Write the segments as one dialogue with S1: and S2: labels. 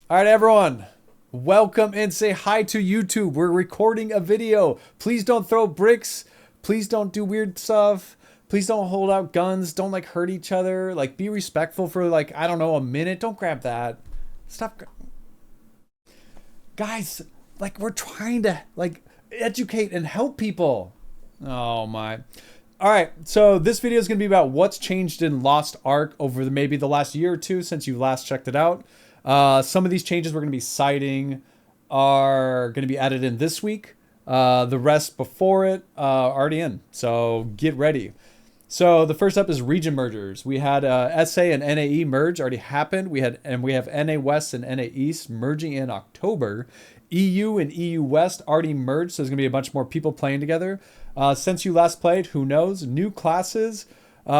S1: All right, everyone. Welcome and say hi to YouTube. We're recording a video. Please don't throw bricks. Please don't do weird stuff. Please don't hold out guns. Don't like hurt each other. Like be respectful for like, I don't know, a minute. Don't grab that. Stop. Guys, like we're trying to like educate and help people. Oh my. All right, so this video is going to be about what's changed in Lost Ark over maybe the last year or two since you last checked it out. Some of these changes we're going to be citing are going to be added in this week. The rest before it already in, so get ready. So the first up is region mergers. We had SA and NAE merge already happened. We have NA West and NA East merging in October. EU and EU West already merged, so there's gonna be a bunch more people playing together. Since you last played, who knows? New classes. We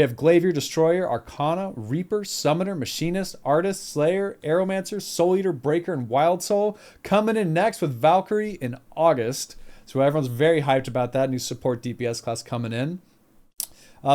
S1: have Glavier, Destroyer, Arcana, Reaper, Summoner, Machinist, Artist, Slayer, Aeromancer, Soul Eater, Breaker, and Wild Soul coming in next with Valkyrie in August. So everyone's very hyped about that new support DPS class coming in.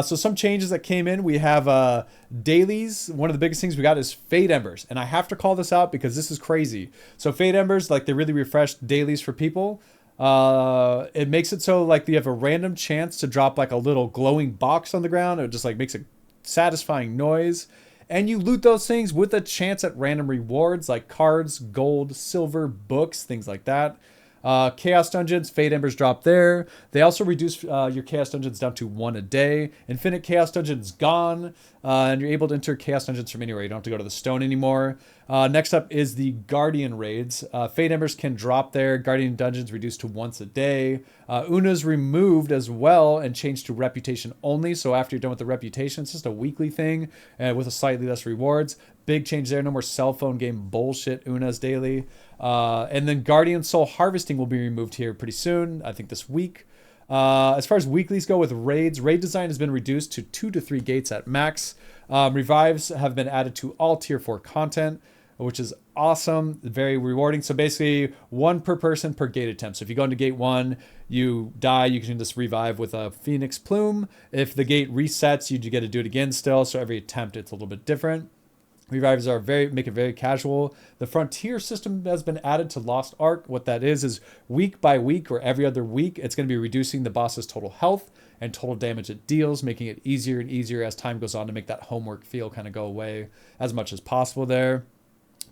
S1: So some changes that came in, we have dailies. One of the biggest things we got is Fade Embers. And I have to call this out because this is crazy. So Fade Embers, like they really refreshed dailies for people. It makes it so like you have a random chance to drop like a little glowing box on the ground. It just like makes a satisfying noise. And you loot those things with a chance at random rewards like cards, gold, silver, books, things like that. Chaos Dungeons, Fade Embers drop there. They also reduce your Chaos Dungeons down to 1 a day. Infinite Chaos Dungeons gone. And you're able to enter Chaos Dungeons from anywhere. You don't have to go to the stone anymore. Next up is the Guardian Raids. Fade Embers can drop there. Guardian Dungeons reduced to once a day. Una's removed as well and changed to Reputation only. So after you're done with the Reputation, it's just a weekly thing with a slightly less rewards. Big change there. No more cell phone game bullshit. Una's daily. And then Guardian Soul Harvesting will be removed here pretty soon. I think this week. As far as weeklies go with raids, raid design has been reduced to 2 to 3 gates at max. Revives have been added to all tier 4 content, which is awesome, very rewarding. So basically 1 per person per gate attempt. So if you go into gate 1, you die, you can just revive with a Phoenix Plume. If the gate resets, you get to do it again still. So every attempt, it's a little bit different. Revives are make it very casual. The frontier system has been added to Lost Ark. What that is week by week or every other week, it's going to be reducing the boss's total health and total damage it deals, making it easier and easier as time goes on to make that homework feel kind of go away as much as possible there.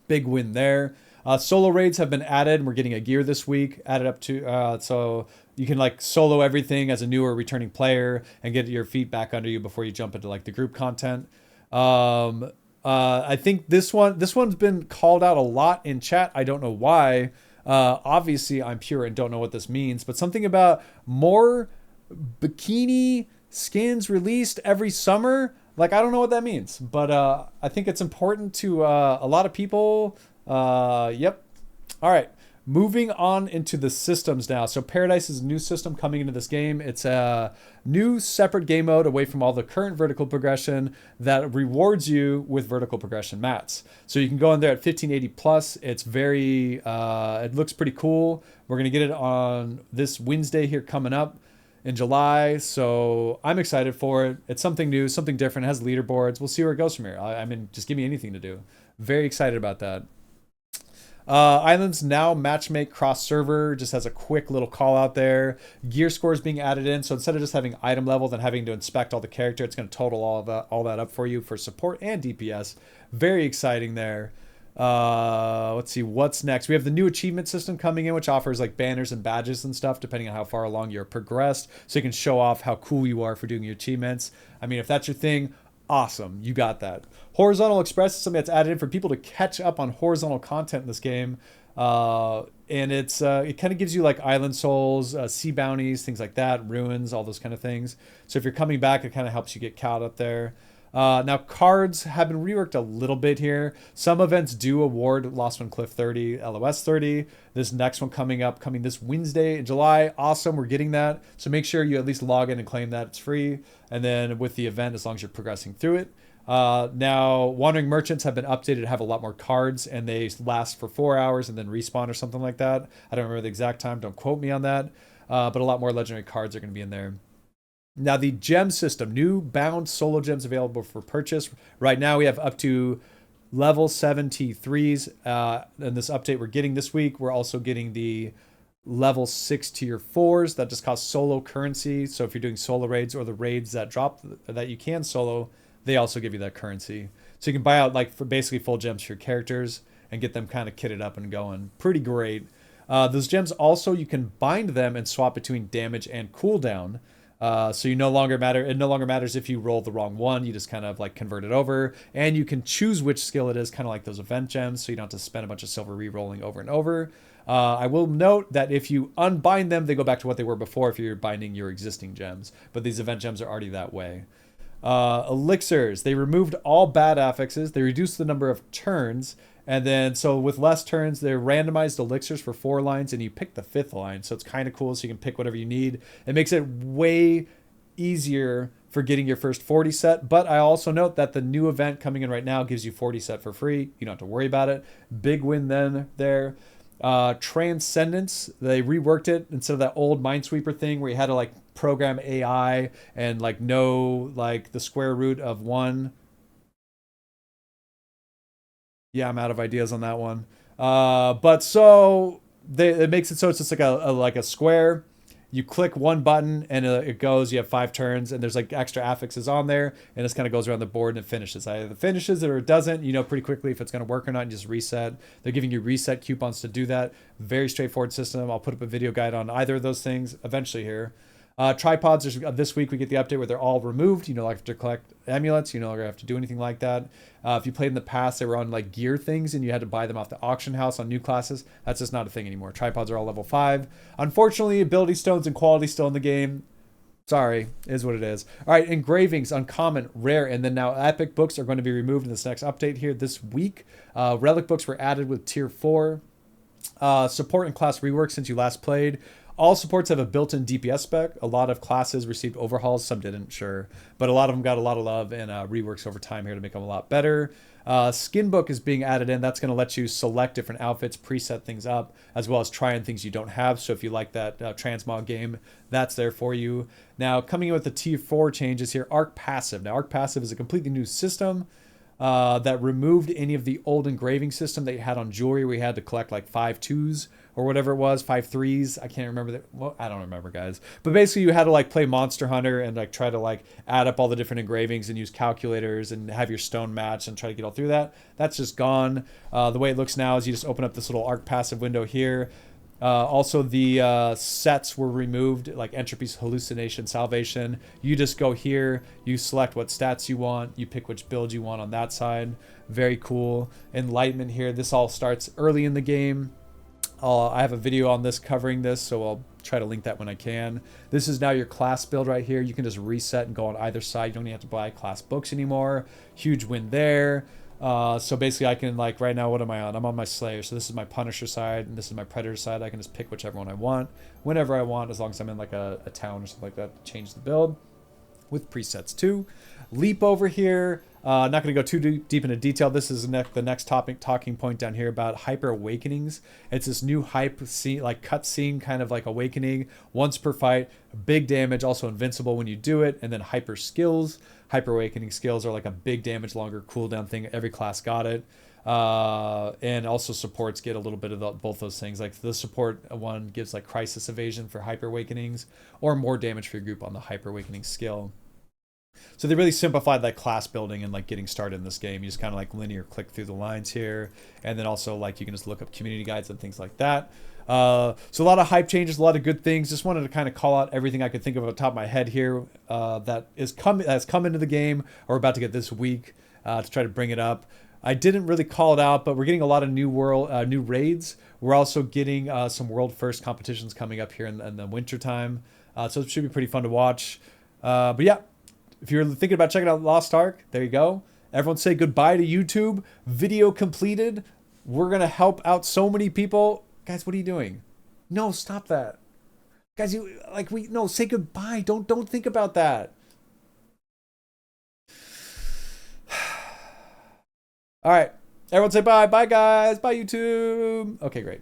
S1: Big win there. Solo raids have been added. And we're getting a gear this week added up to so you can like solo everything as a new or returning player and get your feet back under you before you jump into like the group content. I think this one's been called out a lot in chat. I don't know why. Obviously, I'm pure and don't know what this means, but something about more bikini skins released every summer. Like I don't know what that means, but I think it's important to a lot of people. Yep. All right. Moving on into the systems now. So Paradise is a new system coming into this game. It's a new separate game mode away from all the current vertical progression that rewards you with vertical progression mats. So you can go in there at 1580 plus. It's very, it looks pretty cool. We're going to get it on this Wednesday here coming up in July. So I'm excited for it. It's something new, something different. It has leaderboards. We'll see where it goes from here. I mean, just give me anything to do. Very excited about that. Islands now matchmake cross server, just has a quick little call out there. Gear scores being added in, so instead of just having item level then having to inspect all the character, it's going to total all that up for you for support and DPS. Very exciting there. Let's see what's next. We have the new achievement system coming in, which offers like banners and badges and stuff depending on how far along you're progressed, so you can show off how cool you are for doing your achievements. I mean, if that's your thing, awesome, you got that. Horizontal Express is something that's added in for people to catch up on horizontal content in this game. And it kind of gives you like island souls, sea bounties, things like that, ruins, all those kind of things. So if you're coming back, it kind of helps you get caught up there. Now cards have been reworked a little bit here. Some events do award Lost on Cliff 30, LOS 30. This next one coming this Wednesday in July. Awesome, we're getting that. So make sure you at least log in and claim that. It's free. And then with the event, as long as you're progressing through it. Now, Wandering Merchants have been updated to have a lot more cards, and they last for 4 hours and then respawn or something like that. I don't remember the exact time. Don't quote me on that. But a lot more legendary cards are going to be in there. Now, the gem system, new bound solo gems available for purchase. Right now, we have up to level 7 T3s. In this update we're getting this week, we're also getting the level 6 tier 4s that just cost solo currency. So if you're doing solo raids or the raids that drop that you can solo, they also give you that currency. So you can buy out like for basically full gems for your characters and get them kind of kitted up and going. Pretty great. Those gems also, you can bind them and swap between damage and cooldown. So it no longer matters if you roll the wrong one. You just kind of like convert it over, and you can choose which skill it is, kind of like those event gems. So you don't have to spend a bunch of silver re-rolling over and over. I will note that if you unbind them, they go back to what they were before if you're binding your existing gems. But these event gems are already that way. Elixirs. They removed all bad affixes. They reduced the number of turns. And then, so with less turns, they're randomized elixirs for 4 lines, and you pick the 5th line. So it's kind of cool. So you can pick whatever you need. It makes it way easier for getting your first 40 set. But I also note that the new event coming in right now gives you 40 set for free. You don't have to worry about it. Big win then there. Transcendence, they reworked it instead of that old Minesweeper thing where you had to like program AI and like know like the square root of 1. Yeah, I'm out of ideas on that one. But so it makes it so it's just like a square. You click one button and it goes. You have 5 turns, and there's like extra affixes on there, and this kind of goes around the board and it finishes. Either finishes it or it doesn't. You know pretty quickly if it's going to work or not. And just reset. They're giving you reset coupons to do that. Very straightforward system. I'll put up a video guide on either of those things eventually here. Tripods, this week we get the update where they're all removed. You no longer have to collect amulets. You no longer have to do anything like that. If you played in the past, they were on like gear things and you had to buy them off the auction house on new classes. That's just not a thing anymore. Tripods are all level 5. Unfortunately, ability stones and quality still in the game. Sorry, is what it is. All right, engravings, uncommon, rare, and then now epic books are going to be removed in this next update here this week. Relic books were added with tier 4. Support and class rework since you last played. All supports have a built-in DPS spec. A lot of classes received overhauls, some didn't, sure. But a lot of them got a lot of love and reworks over time here to make them a lot better. Skin book is being added in. That's going to let you select different outfits, preset things up, as well as try on things you don't have. So if you like that transmog game, that's there for you. Now, coming in with the tier 4 changes here, Ark Passive. Now, Ark Passive is a completely new system that removed any of the old engraving system that you had on jewelry where you had to collect like 5 2s or whatever it was, 5 3s. I can't remember that. Well, I don't remember, guys. But basically you had to like play Monster Hunter and like try to like add up all the different engravings and use calculators and have your stone match and try to get all through that. That's just gone. The way it looks now is you just open up this little Arc Passive window here. Also, the sets were removed, like Entropy's Hallucination, Salvation. You just go here, you select what stats you want, you pick which build you want on that side. Very cool. Enlightenment here. This all starts early in the game. I have a video on this covering this, so I'll try to link that when I can. This is now your class build right here. You can just reset and go on either side. You don't even have to buy class books anymore. Huge win there. So basically I can, like, right now, what am I on? I'm on my Slayer. So this is my Punisher side, and this is my Predator side. I can just pick whichever one I want, whenever I want, as long as I'm in, like, a town or something like that to change the build. With presets too. Leap over here. Not going to go too deep into detail. This is the next talking point down here about hyper awakenings. It's this new hype scene, like cut scene, kind of like awakening once per fight. Big damage, also invincible when you do it, and then hyper skills. Hyper awakening skills are like a big damage, longer cooldown thing. Every class got it. And also supports get a little bit of both those things. Like the support one gives like crisis evasion for hyper awakenings, or more damage for your group on the hyper awakening skill. So they really simplified that class building and like getting started in this game. You just kind of like linear click through the lines here, and then also like you can just look up community guides and things like that. So a lot of hype changes, a lot of good things. Just wanted to kind of call out everything I could think of on the top of my head here that's come into the game or about to get this week to try to bring it up. I didn't really call it out, but we're getting a lot of new raids. We're also getting some world first competitions coming up here in the winter time. So it should be pretty fun to watch. But yeah, if you're thinking about checking out Lost Ark, there you go. Everyone say goodbye to YouTube. Video completed. We're going to help out so many people. Guys, what are you doing? No, stop that. Guys, say goodbye. Don't think about that. All right. Everyone say bye. Bye, guys. Bye, YouTube. Okay, great.